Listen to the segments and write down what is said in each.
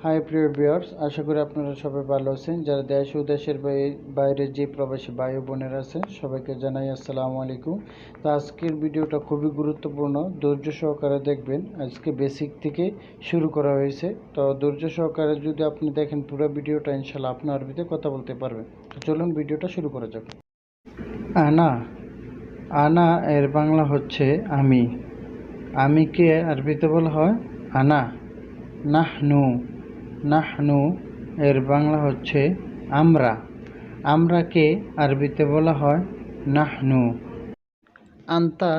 High প্রিয় viewers, আশা করি আপনারা সবাই ভালো আছেন। যারা দেশ ও দেশের বাইরে যে প্রবাসী ভাই ও বোনেরা আছেন সবাইকে জানাই আসসালামু আলাইকুম। তো আজকের ভিডিওটা খুবই গুরুত্বপূর্ণ, ধৈর্য সহকারে দেখবেন। আজকে বেসিক থেকে শুরু করা হয়েছে, তো ধৈর্য সহকারে যদি আপনি দেখেন পুরো ভিডিওটা, ইনশাল্লাহ আপনি আরবিতে কথা বলতে পারবেন। তো চলুন ভিডিওটা শুরু করা যাক। আনা, আনা এর বাংলা হচ্ছে আমি। আমিকে আরবিতে বলা হয় আনা। নাহনু, নাহনু এর বাংলা হচ্ছে আমরা। আমরাকে আরবিতে বলা হয় নাহনু। আন্তা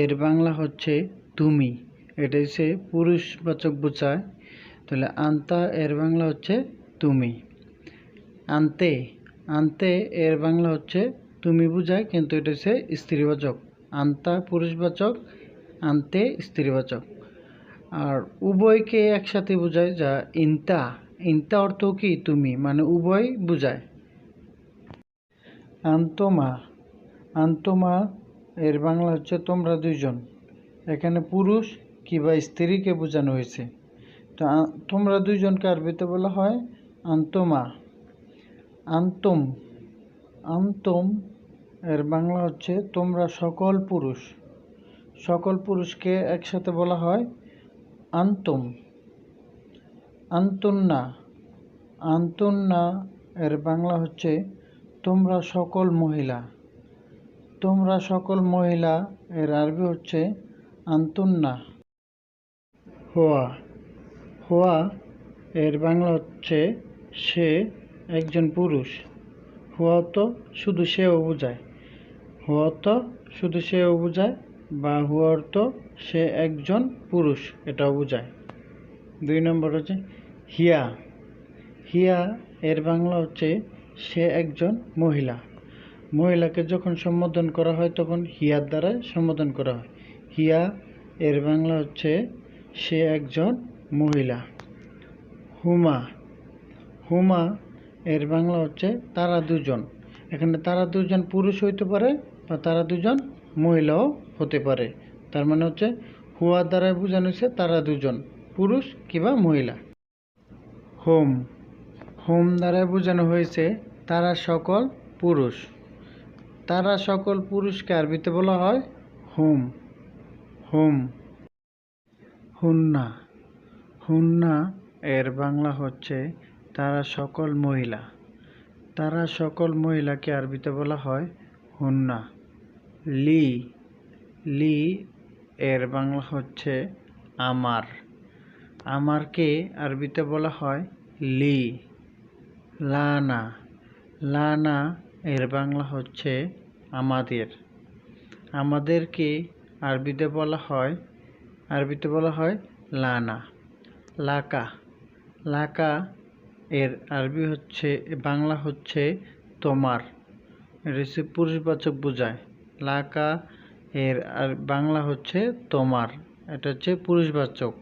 এর বাংলা হচ্ছে তুমি। এটা হচ্ছে পুরুষবাচক বোঝায়, তাহলে আন্তা এর বাংলা হচ্ছে তুমি। আন্তে, আন্তে এর বাংলা হচ্ছে তুমি বোঝায়, কিন্তু এটা হচ্ছে স্ত্রীবাচক। আন্তা পুরুষবাচক, আন্তে স্ত্রীবাচক। আর উভয়কে একসাথে বোঝায়, যা ইন্তা। ইন্তা অর্থ কি তুমি, মানে উভয় বোঝায়। আন্তমা, আন্তমা এর বাংলা হচ্ছে তোমরা দুইজন। এখানে পুরুষ কিংবা স্ত্রীকে বোঝানো হয়েছে। তো তোমরা দুইজনকে আরবিতে বলা হয় আন্তমা। আন্তম, আন্তম এর বাংলা হচ্ছে তোমরা সকল পুরুষ। সকল পুরুষকে একসাথে বলা হয় আন্তম। আন্তন্না, আন্তন্না এর বাংলা হচ্ছে তোমরা সকল মহিলা। তোমরা সকল মহিলা এর আরবি হচ্ছে আন্তন্না। হোয়া, হোয়া এর বাংলা হচ্ছে সে একজন পুরুষ। হোয়া তো শুধু সেও বোঝায়, হোয়া তো শুধু সেও বোঝায়, বা হুয়া অর্থ সে একজন পুরুষ, এটাও বোঝায়। 2 নম্বর হচ্ছে হিয়া। হিয়া এর বাংলা হচ্ছে সে একজন মহিলা। মহিলাকে যখন সম্বোধন করা হয় তখন হিয়ার দ্বারা সম্বোধন করা হয়। হিয়া এর বাংলা হচ্ছে সে একজন মহিলা। হুমা, হুমা এর বাংলা হচ্ছে তারা দুজন। এখানে তারা দুজন পুরুষ হইতে পারে বা তারা দুজন মহিলাও হতে পারে। তার মানে হচ্ছে হুয়া দ্বারা বোঝানো হচ্ছে তারা দুজন পুরুষ কিংবা মহিলা। হোম, হোম দ্বারা বোঝানো হয়েছে তারা সকল পুরুষ। তারা সকল পুরুষকে আরবিতে বলা হয় হোম। হোম। হুন্না, হুন্না এর বাংলা হচ্ছে তারা সকল মহিলা। তারা সকল মহিলাকে আরবিতে বলা হয় হুন্না। লি, লি এর বাংলা হচ্ছে আমার। আমারকে আরবিতে বলা হয় লি। লানা, লানা এর বাংলা হচ্ছে আমাদের। আমাদেরকে আরবিতে বলা হয়, আরবিতে বলা হয় লানা। লাকা, লাকা এর আরবি হচ্ছে, বাংলা হচ্ছে তোমার। এটা হচ্ছে পুরুষবাচক বোঝায়। লাকা এর আর বাংলা হচ্ছে তোমার, এটা হচ্ছে পুরুষবাচক।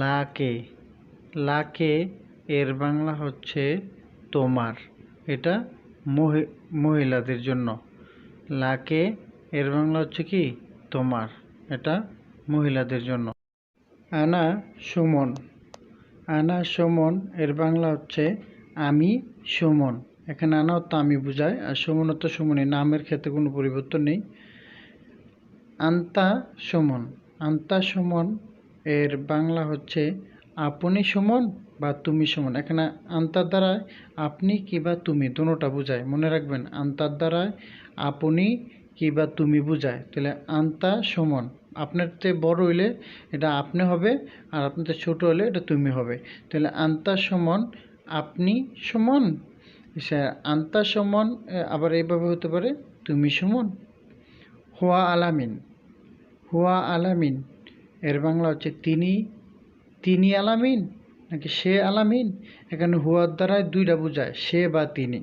লাকে, লাকে এর বাংলা হচ্ছে তোমার, এটা মহিলাদের জন্য। লাকে এর বাংলা হচ্ছে কি তোমার, এটা মহিলাদের জন্য। আনা সুমন, আনা সুমন এর বাংলা হচ্ছে আমি সুমন। এখানে আনা অর্থ আমি বোঝায়, আর সুমন অর্থ সুমনই, নামের ক্ষেত্রে কোনো পরিবর্তন নেই। আন্তা সুমন, আন্তা সুমন এর বাংলা হচ্ছে আপনি সুমন বা তুমি সুমন। এখানে আন্তার দ্বারায় আপনি কিংবা তুমি দুটোটা বোঝায়, মনে রাখবেন। আন্তার দ্বারায় আপনি কিংবা তুমি বোঝায়, তাহলে আন্তা সুমন। আপনার চেয়ে বড় হইলে এটা আপনি হবে, আর আপনার চেয়ে ছোটো হলে এটা তুমি হবে। তাহলে আন্তা সুমন, আপনি সুমন। আন্তা সুমন আবার এইভাবে হতে পারে তুমি সুমন। হুয়া আলামিন, হুয়া আলামিন এর বাংলা হচ্ছে তিনি। তিনি আলামিন নাকি সে আলামিন। এখানে হুয়ার দ্বারায় দুইটা বোঝায়, সে বা তিনি।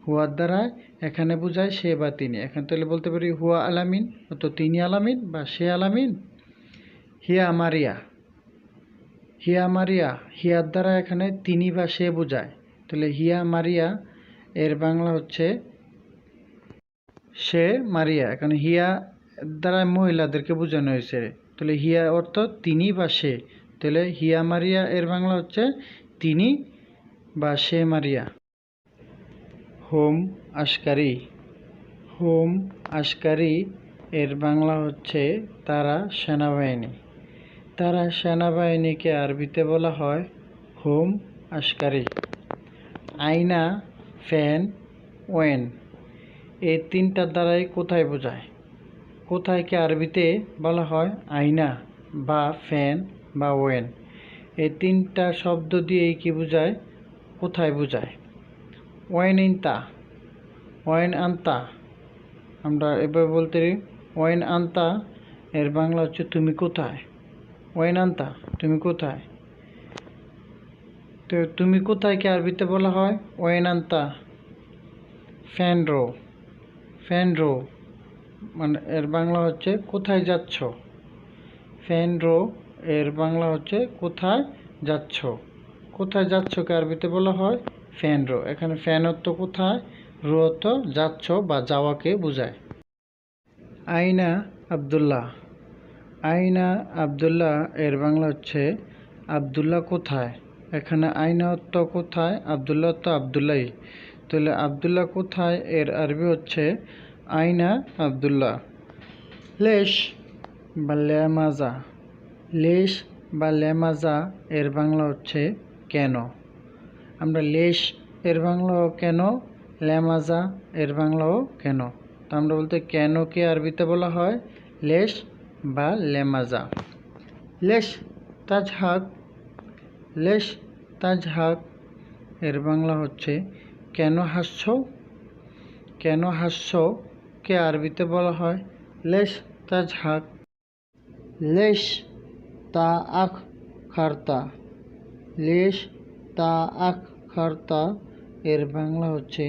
হুয়ার দ্বারায় এখানে বোঝায় সে বা তিনি। এখানে তাহলে বলতে পারি হুয়া আলামিন, তো তিনি আলামিন বা সে আলামিন। হিয়া মারিয়া, হিয়া মারিয়া, হিয়ার দ্বারা এখানে তিনি বা সে বোঝায়, তাহলে হিয়া মারিয়া এর বাংলা হচ্ছে সে মারিয়া। এখানে হিয়া দ্বারা মহিলাদেরকে বোঝানো হয়েছে, তাহলে হিয়া অর্থ তিনি বা সে, তাহলে হিয়া মারিয়া এর বাংলা হচ্ছে তিনি বা সে মারিয়া। হোম আশকারি, হোম আশকারি এর বাংলা হচ্ছে তারা সেনাবাহিনী। তারা সেনাবাহিনীকে আরবিতে বলা হয় হোম আশকারি। আয়না, ফ্যান, ওয়েন এই তিনটার দ্বারাই কোথায় বোঝায়? কোথায়কে আরবিতে বলা হয় আয়না বা ফ্যান বা ওয়েন। এই তিনটা শব্দ দিয়েই কি বোঝায়? কোথায় বোঝায়? ওয়েন ইনতা, ওয়েন আন্তা, আমরা এভাবে বলতে পারি ওয়েন আন্তা এর বাংলা হচ্ছে তুমি কোথায়। ওয়েন আন্তা, তুমি কোথায়। তো তুমি কোথায়কে আরবিতে বলা হয় ওয়েন আন্তা। ফ্যানরো, ফ্যানরো মানে এর বাংলা হচ্ছে কোথায় যাচ্ছ। ফ্যানরো এর বাংলা হচ্ছে কোথায় যাচ্ছ। কোথায় যাচ্ছকে আরবিতে বলা হয় ফ্যানরো। এখানে ফ্যান অর্থ কোথায়, রো অর্থ যাচ্ছ বা যাওয়াকে বোঝায়। আইনা আব্দুল্লাহ, আইনা আব্দুল্লাহ এর বাংলা হচ্ছে আব্দুল্লাহ কোথায়। এখানে আইনা অর্থ কোথায়, আব্দুল্লাহ অর্থ আব্দুল্লাহ। তাহলে আব্দুল্লাহ কোথায় এর আরবি হচ্ছে আইনা আব্দুল্লাহ। লেশ বা লেমাজা, লেশ বা লেমাজা এর বাংলা হচ্ছে কেন। আমরা লেশ এর বাংলাও কেন, লেমাজা এর বাংলাও কেন। তো আমরা বলতে কেনকে আরবিতে বলা হয় লেশ বা লেমাজা। লেশ তাজহাক, লেশ তাজহাক এর বাংলা হচ্ছে কেন হাসছ। কেন হাসছ কে আরবিতে বলা হয় লেশ তাজহাক। লেশ তা আখ খারতা, লেশ তা আখ খারতা এর বাংলা হচ্ছে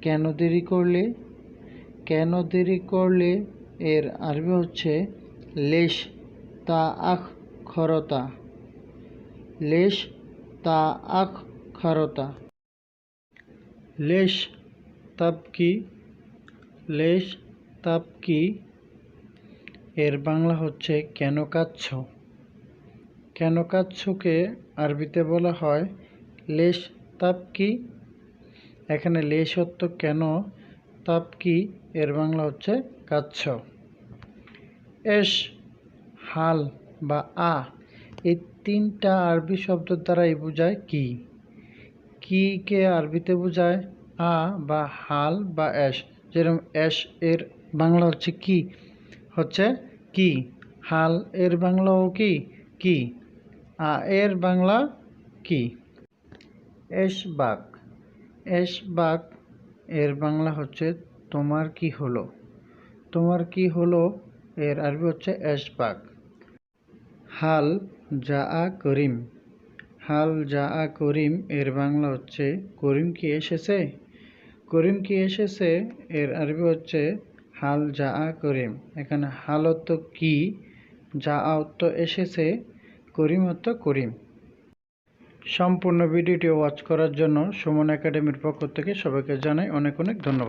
কেন দেরি করলে। কেন দেরি করলে এর আরবি হচ্ছে লেশ তা আখ খরতা, লেশ তা আখ খরতা। লেশ তাবকি, লেশ তাবকি এর বাংলা হচ্ছে কেন কাঁদছ। কেন কাঁদছকে আরবিতে বলা হয় লেশ তাবকি। এখানে লেশ অর্থ কেন, তাবকি এর বাংলা হচ্ছে কাঁদছ। এস হাল বা আ এই তিনটা আরবি শব্দের দ্বারাই বোঝায় কি। কি কে আরবিতে বোঝায় আ বা হাল বা এস। যেরকম এস এর বাংলা হচ্ছে কি, হচ্ছে কি। হাল এর বাংলাও কি, কি। আ এর বাংলা কি। এসবাক, এসবাক এর বাংলা হচ্ছে তোমার কি হলো। তোমার কি হলো এর আরবি হচ্ছে এসবাক। হাল যা আ করিম, হাল যা আ করিম এর বাংলা হচ্ছে করিম কি এসেছে। করিম কি এসেছে এর আরবি হচ্ছে হাল যা আ করিম। এখানে হাল অর্থ কি, যা আ অর্থ এসেছে, করিম অর্থ করিম। সম্পূর্ণ ভিডিওটি ওয়াচ করার জন্য সুমন একাডেমির পক্ষ থেকে সবাইকে জানাই অনেক অনেক ধন্যবাদ।